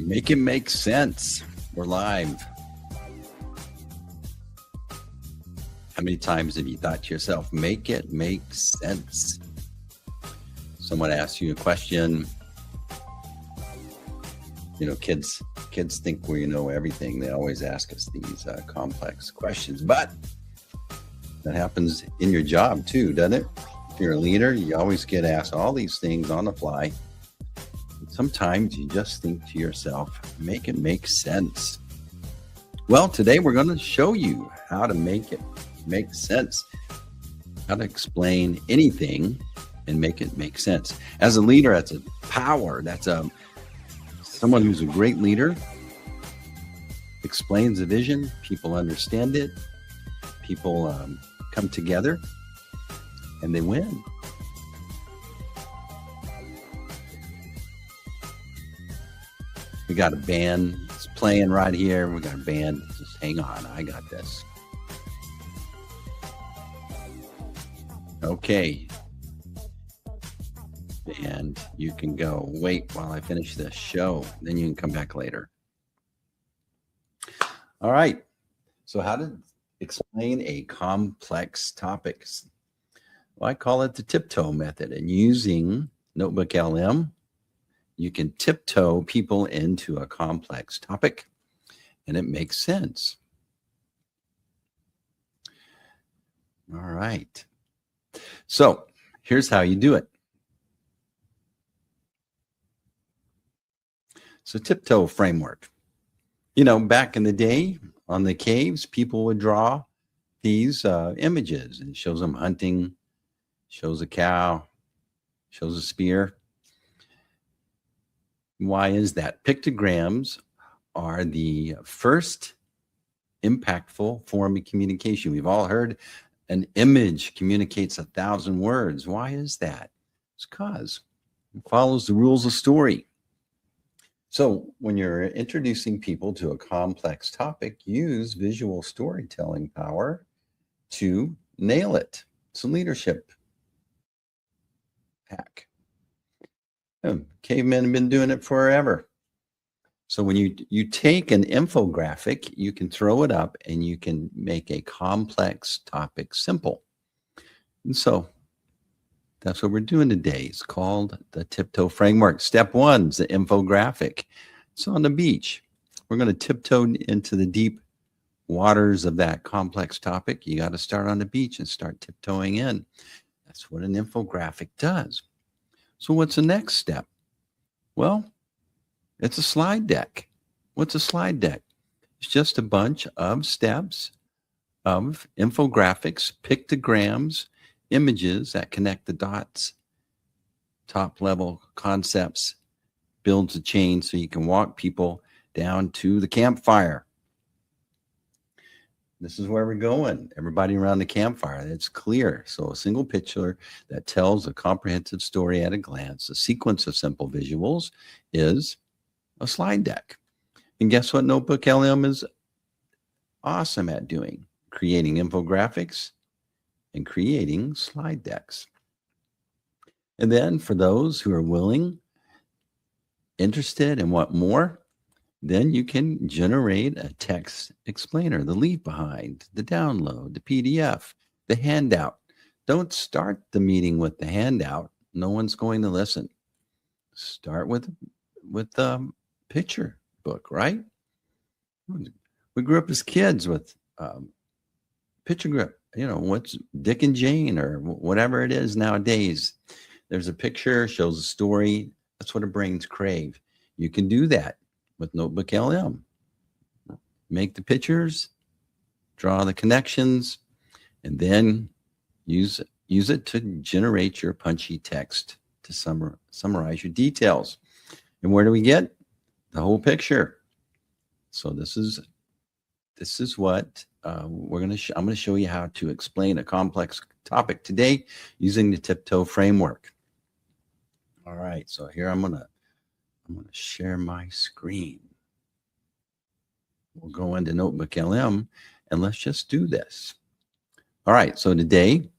Make it make sense. We're live. How many times have you thought to yourself, make it make sense? Someone asks you a question. You know, kids think we know everything. They always ask us these complex questions, but that happens in your job too, doesn't it? If you're a leader, you always get asked all these things on the fly. Sometimes you just think to yourself, make it make sense. Well, today we're going to show you how to make it make sense, how to explain anything and make it make sense. As a leader, that's a power. That's someone who's a great leader, explains the vision, people understand it, people come together, and they win. We got a band. It's playing right here. We got a band. Just hang on. I got this. Okay. And you can go wait while I finish this show. Then you can come back later. All right. So how to explain a complex topic? Well, I call it the tiptoe method. And using NotebookLM, you can tiptoe people into a complex topic, and it makes sense. All right. So here's how you do it. So Tiptoe Framework. You know, back in the day on the caves, people would draw these images. And it shows them hunting, shows a cow, shows a spear. Why is that? Pictograms are the first impactful form of communication. We've all heard an image communicates 1,000 words. Why is that? It's because it follows the rules of story. So when you're introducing people to a complex topic, use visual storytelling power to nail it. It's a leadership hack. Cavemen have been doing it forever. So when you take an infographic, you can throw it up and you can make a complex topic simple. And so that's what we're doing today. It's called the Tiptoe Framework. Step one is the infographic. It's on the beach. We're going to tiptoe into the deep waters of that complex topic. You got to start on the beach and start tiptoeing in. That's what an infographic does. So what's the next step? Well, it's a slide deck. What's a slide deck? It's just a bunch of steps of infographics, pictograms, images that connect the dots, top level concepts, builds a chain so you can walk people down to the campfire. This is where we're going. Everybody around the campfire. It's clear. So a single picture that tells a comprehensive story at a glance. A sequence of simple visuals is a slide deck. And guess what NotebookLM is awesome at doing? Creating infographics and creating slide decks. And then for those who are willing, interested, and want more, then you can generate a text explainer, the leave behind, the download, the PDF, the handout. Don't start the meeting with the handout. No one's going to listen. Start with the picture book, right? We grew up as kids with picture grip. You know, what's Dick and Jane or whatever it is nowadays. There's a picture, shows a story. That's what our brains crave. You can do that with NotebookLM. Make the pictures, draw the connections, and then use it to generate your punchy text to summarize your details. And where do we get? The whole picture. So this is what I'm going to show you how to explain a complex topic today using the Tiptoe Framework. All right, so here I'm going to share my screen. We'll go into NotebookLM and let's just do this. All right, so today,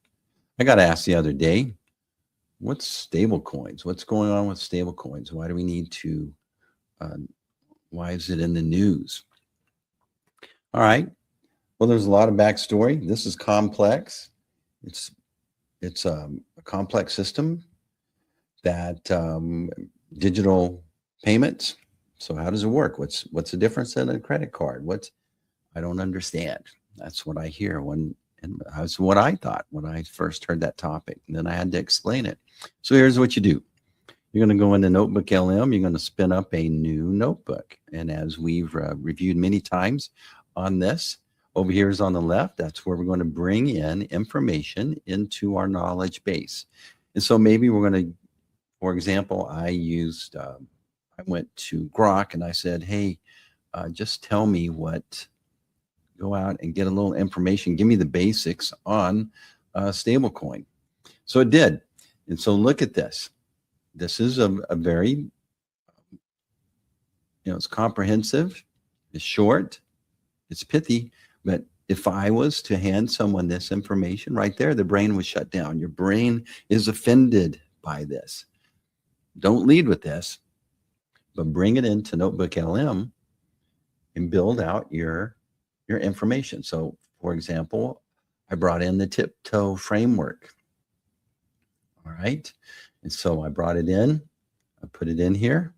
I got asked the other day, what's stable coins? What's going on with stable coins? Why do we need to Why is it in the news? All right. Well, there's a lot of backstory. This is complex. It's a complex system that digital payments. So how does it work? What's the difference in a credit card? I don't understand. That's what I hear and that's what I thought when I first heard that topic. And then I had to explain it. So here's what you do. You're going to go into NotebookLM. You're going to spin up a new notebook. And as we've reviewed many times on this, over here is on the left. That's where we're going to bring in information into our knowledge base. And so maybe we're going to, for example, I went to Grok and I said, hey, just tell me go out and get a little information. Give me the basics on stablecoin. So it did. And so look at this. This is a very, it's comprehensive, it's short, it's pithy, but if I was to hand someone this information right there, the brain was shut down. Your brain is offended by this. Don't lead with this, but bring it into NotebookLM and build out your information. So for example, I brought in the Tiptoe Framework. All right. And so I brought it in, I put it in here,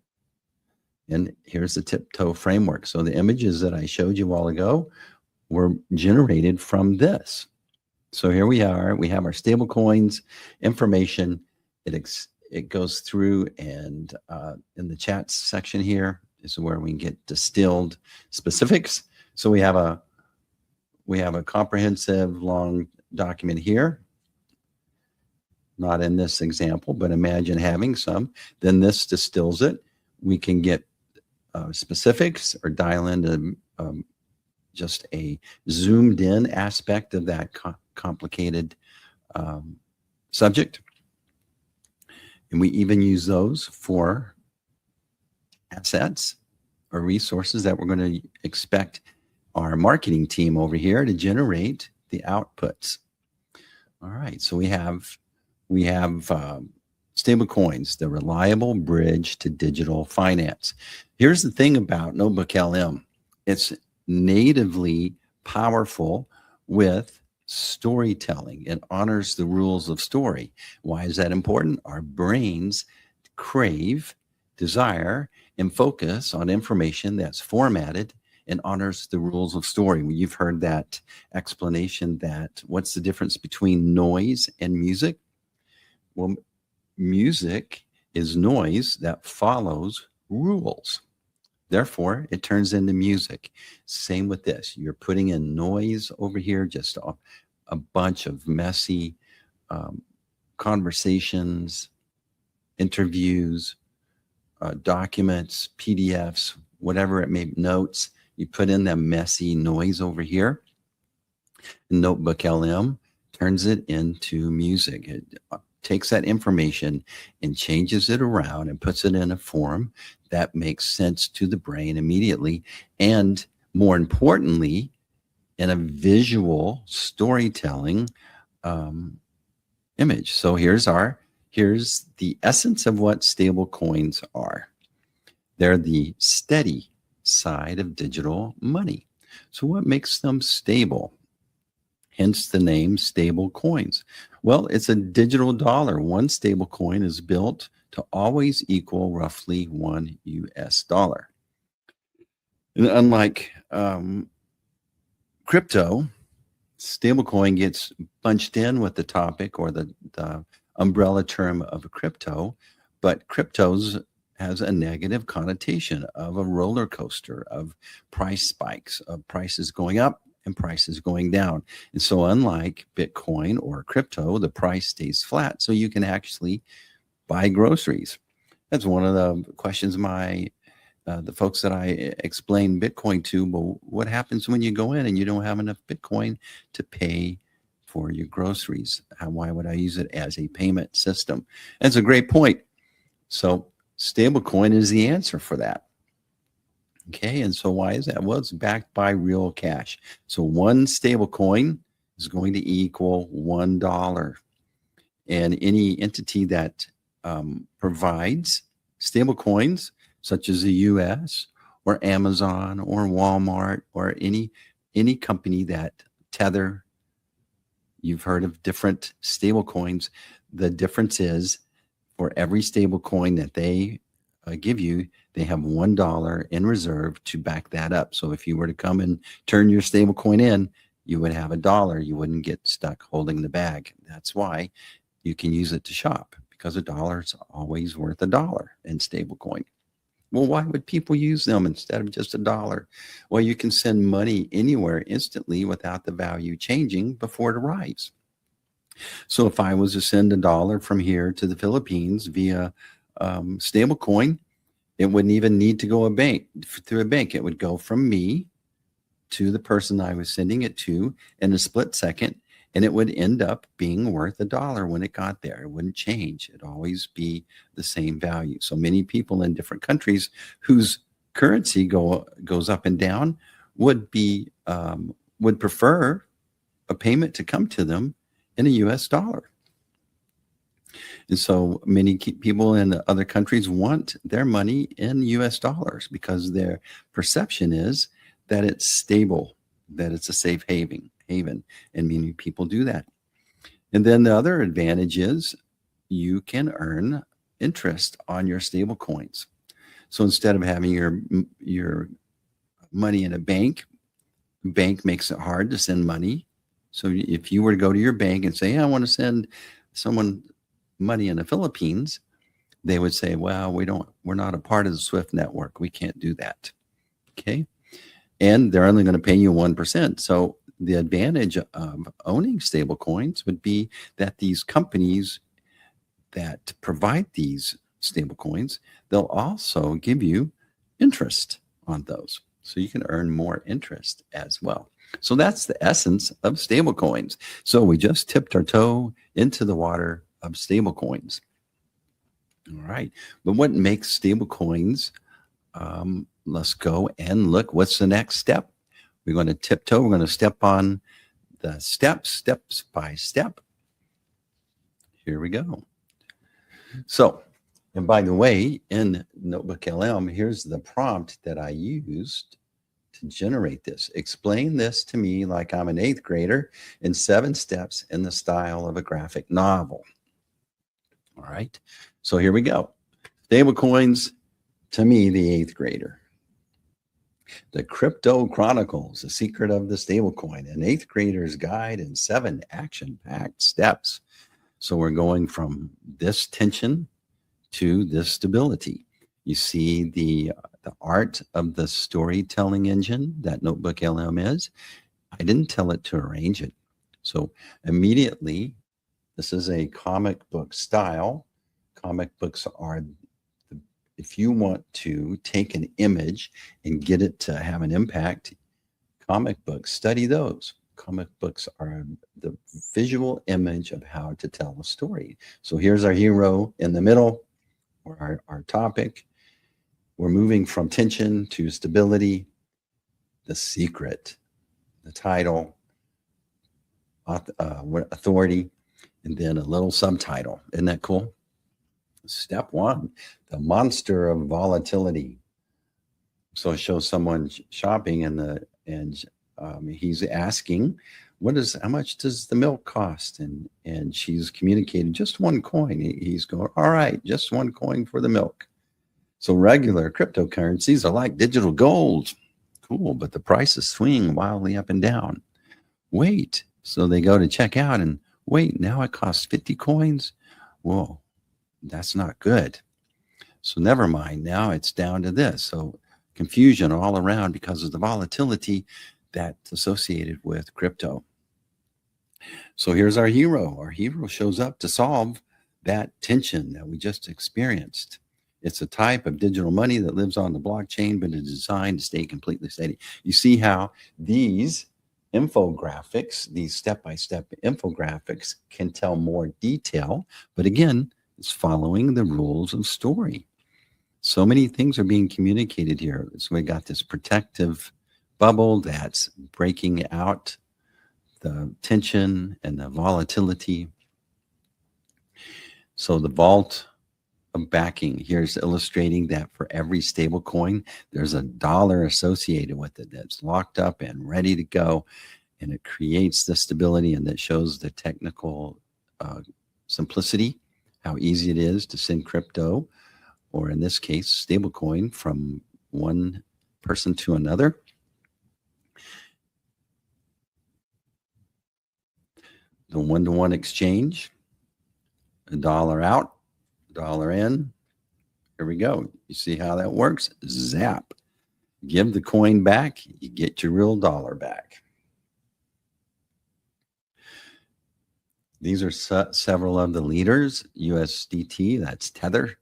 and here's the Tiptoe Framework. So the images that I showed you a while ago were generated from this. So here we are, we have our stable coins information. It goes through and in the chat section here is where we can get distilled specifics. So we have a comprehensive long document here. Not in this example, but imagine having some. Then this distills it. We can get specifics or dial into just a zoomed in aspect of that complicated subject. And we even use those for assets or resources that we're going to expect our marketing team over here to generate the outputs. All right, so we have stable coins, the reliable bridge to digital finance. Here's the thing about NotebookLM. It's natively powerful with storytelling. It honors the rules of story. Why is that important? Our brains crave, desire, and focus on information that's formatted and honors the rules of story. You've heard that explanation that what's the difference between noise and music? Well, music is noise that follows rules. Therefore, it turns into music. Same with this. You're putting in noise over here, just a bunch of messy conversations, interviews, documents, PDFs, whatever it may be, notes. You put in that messy noise over here. NotebookLM turns it into music. It takes that information and changes it around and puts it in a form that makes sense to the brain immediately, and more importantly, in a visual storytelling image. So here's the essence of what stable coins are. They're the steady side of digital money. So what makes them stable? Hence the name stable coins. Well, it's a digital dollar. One stable coin is built to always equal roughly $1 US. And unlike crypto, stablecoin gets bunched in with the topic or the umbrella term of a crypto, but cryptos has a negative connotation of a roller coaster of price spikes, of prices going up and prices going down. And so unlike Bitcoin or crypto, the price stays flat, so you can actually buy groceries. That's one of the questions the folks that I explain Bitcoin to. Well, what happens when you go in and you don't have enough Bitcoin to pay for your groceries? Why would I use it as a payment system? That's a great point. So stablecoin is the answer for that. Okay, and so why is that? Well, it's backed by real cash. So one stable coin is going to equal $1. And any entity that provides stable coins, such as the US or Amazon or Walmart or any company that Tether. You've heard of different stable coins. The difference is for every stable coin that they give you, they have $1 in reserve to back that up. So if you were to come and turn your stable coin in, you would have $1. You wouldn't get stuck holding the bag. That's why you can use it to shop, because $1 is always worth $1 in stable coin. Well, why would people use them instead of just $1? Well, you can send money anywhere instantly without the value changing before it arrives. So if I was to send $1 from here to the Philippines via stablecoin, it wouldn't even need to go through a bank. It would go from me to the person I was sending it to in a split second, and it would end up being worth $1 when it got there. It wouldn't change. It'd always be the same value. So many people in different countries whose currency goes up and down would prefer a payment to come to them in a US dollar. And so many people in other countries want their money in US dollars because their perception is that it's stable, that it's a safe haven, and many people do that. And then the other advantage is you can earn interest on your stable coins. So instead of having your money in a bank makes it hard to send money. So if you were to go to your bank and say, hey, I want to send someone money in the Philippines, they would say, well, we're not a part of the SWIFT network. We can't do that. Okay. And they're only going to pay you 1%. So the advantage of owning stable coins would be that these companies that provide these stable coins, they'll also give you interest on those. So you can earn more interest as well. So that's the essence of stable coins. So we just tipped our toe into the water of stable coins. All right. But what makes stable coins? Let's go and look. What's the next step? We're going to tiptoe. We're going to step on the steps by step. Here we go. So, and by the way, in NotebookLM, here's the prompt that I used to generate this. Explain this to me like I'm an 8th grader in 7 steps in the style of a graphic novel. All right. So here we go. Stable coins to me, the 8th grader. The Crypto Chronicles, The Secret of the Stablecoin, an 8th grader's guide in 7 action-packed steps. So we're going from this tension to this stability. You see the art of the storytelling engine that NotebookLM is. I didn't tell it to arrange it. So immediately, this is a comic book style. Comic books are, if you want to take an image and get it to have an impact, comic books, study those. Comic books are the visual image of how to tell a story. So here's our hero in the middle, or our topic. We're moving from tension to stability. The secret, the title, authority, and then a little subtitle. Isn't that cool? Step 1, the monster of volatility. So it shows someone shopping and he's asking, how much does the milk cost? And she's communicating just 1 coin. He's going, all right, just 1 coin for the milk. So regular cryptocurrencies are like digital gold. Cool, but the prices swing wildly up and down. Wait, so they go to check out and wait, now it costs 50 coins? Whoa, that's not good. So never mind, now it's down to this. So confusion all around because of the volatility that's associated with crypto. So here's our hero. Our hero shows up to solve that tension that we just experienced. It's a type of digital money that lives on the blockchain, but is designed to stay completely steady. You see how these infographics, these step-by-step infographics can tell more detail, but again, it's following the rules of story. So many things are being communicated here. So we got this protective bubble that's breaking out the tension and the volatility. So the vault backing. Here's illustrating that for every stable coin, there's a dollar associated with it that's locked up and ready to go. And it creates the stability, and that shows the technical simplicity, how easy it is to send crypto, or in this case, stablecoin, from one person to another. The one-to-one exchange, a dollar out, dollar in. Here we go. You see how that works? Zap. Give the coin back, you get your real dollar back. These are several of the leaders. USDT, that's Tether.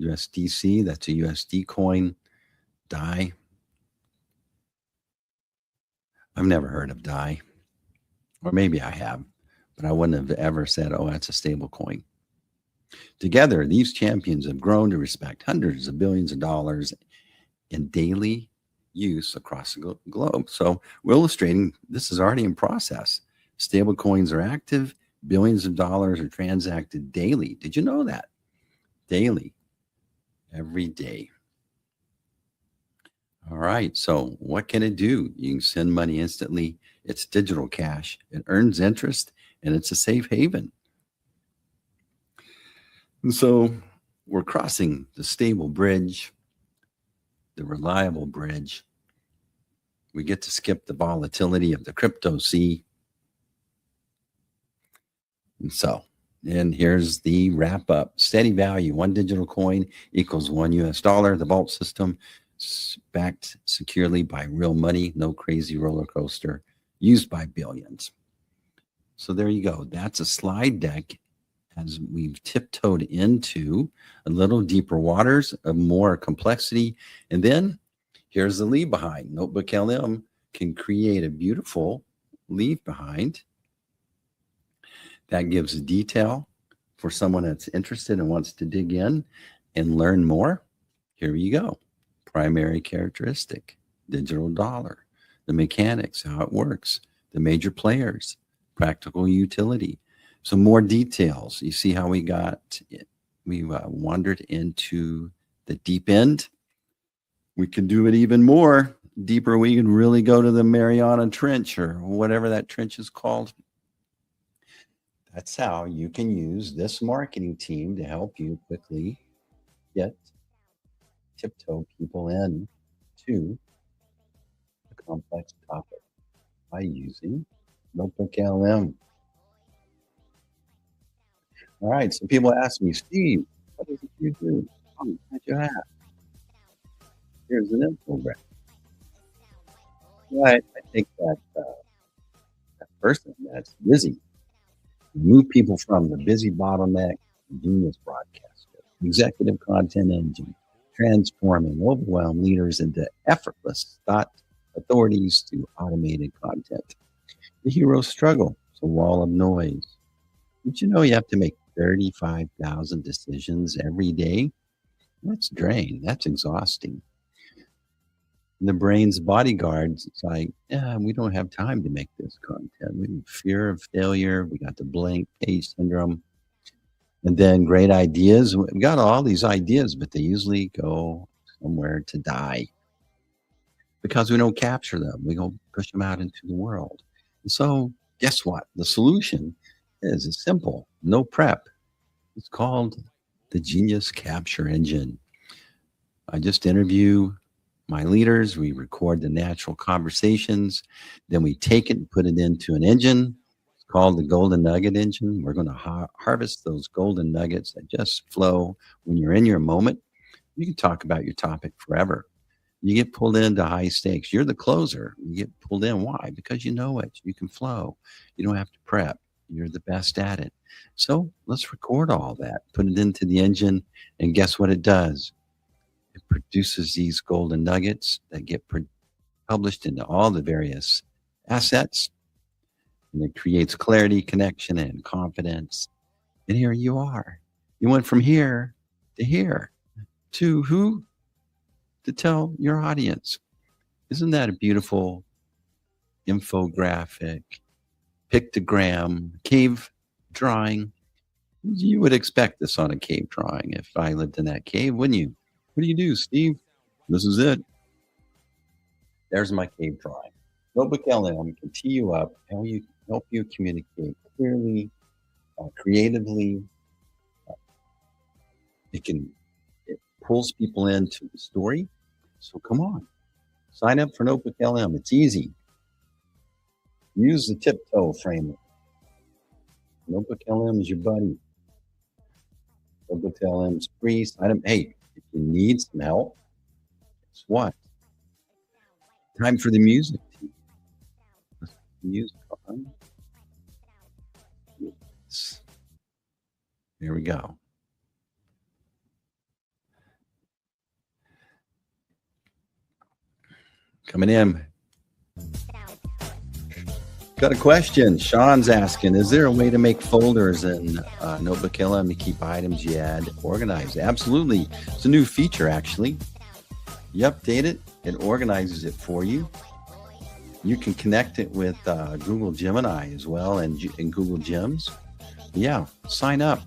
USDC, that's a USD coin. DAI. I've never heard of DAI. Or maybe I have, but I wouldn't have ever said, oh, that's a stable coin. Together, these champions have grown to respect hundreds of billions of dollars in daily use across the globe. So we're illustrating this is already in process. Stable coins are active. Billions of dollars are transacted daily. Did you know that? Daily. Every day. All right. So what can it do? You can send money instantly. It's digital cash. It earns interest, and it's a safe haven. And so we're crossing the stable bridge, the reliable bridge. We get to skip the volatility of the crypto sea. And here's the wrap up. Steady value, one digital coin equals $1 US. The vault system backed securely by real money, no crazy roller coaster, used by billions. So there you go. That's a slide deck as we've tiptoed into a little deeper waters of more complexity. And then here's the leave behind. NotebookLM can create a beautiful leave behind that gives detail for someone that's interested and wants to dig in and learn more. Here you go. Primary characteristic, digital dollar, the mechanics, how it works, the major players, practical utility. Some more details. You see how we wandered into the deep end. We can do it even more deeper. We can really go to the Mariana Trench or whatever that trench is called. That's how you can use this marketing team to help you quickly get tiptoe people in to a complex topic by using NotebookLM. All right, so people ask me, Steve, what is it you do? Oh, what you have? Here's an infographic. Right, I think that person that's busy, move people from the busy bottleneck to genius broadcaster, executive content engine, transforming overwhelmed leaders into effortless thought authorities to automated content. The hero's struggle, it's a wall of noise. Did you know you have to make 35,000 decisions every day? That's drain. That's exhausting. The brain's bodyguards, it's like, yeah, we don't have time to make this content. We have fear of failure. We got the blank page syndrome. And then great ideas. We've got all these ideas, but they usually go somewhere to die because we don't capture them. We don't push them out into the world. And so guess what? The solution is simple, no prep. It's called the Genius Capture Engine. I just interview my leaders, we record the natural conversations, then we take it and put it into an engine. It's called the Golden Nugget Engine. We're going to harvest those golden nuggets that just flow when you're in your moment. You can talk about your topic forever. You get pulled into high stakes. You're the closer. You get pulled in. Why? Because you know it. You can flow. You don't have to prep. You're the best at it. So let's record all that, put it into the engine, and guess what it does? It produces these golden nuggets that get published into all the various assets, and it creates clarity, connection, and confidence. And here you are. You went from here to who? To tell your audience. Isn't that a beautiful infographic, pictogram, cave drawing? You would expect this on a cave drawing if I lived in that cave, wouldn't you? What do you do, Steve? This is it. There's my cave drawing. Notebook LM can tee you up, help you communicate clearly, creatively. It pulls people into the story. So come on, sign up for Notebook LM. It's easy. Use the Tiptoe Framework. Notebook LM is your buddy. Notebook LM is free. Sign up. Hey, if you need some help, guess what? Time for the music. Music on. Yes. There we go. Coming in. Got a question. Sean's asking, is there a way to make folders in Notebook LM to keep items you add organized? Absolutely. It's a new feature, actually. You update it, it organizes it for you. You can connect it with Google Gemini as well and Google Gems. Yeah, sign up.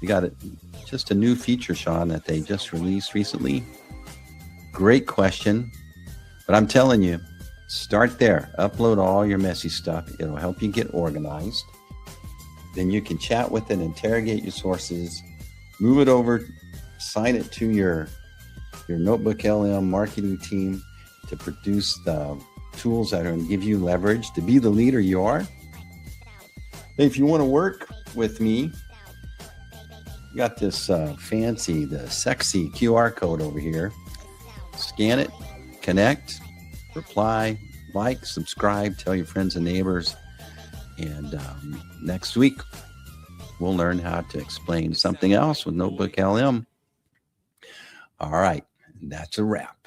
You got it. Just a new feature, Sean, that they just released recently. Great question. But I'm telling you, start there. Upload all your messy stuff. It'll help you get organized. Then you can chat with it, interrogate your sources, move it over, sign it to your Notebook LM marketing team to produce the tools that are going to give you leverage to be the leader you are. If you want to work with me, got this fancy, the sexy QR code over here. Scan it, connect, reply, like, subscribe, tell your friends and neighbors. And next week, we'll learn how to explain something else with Notebook LM. All right, that's a wrap.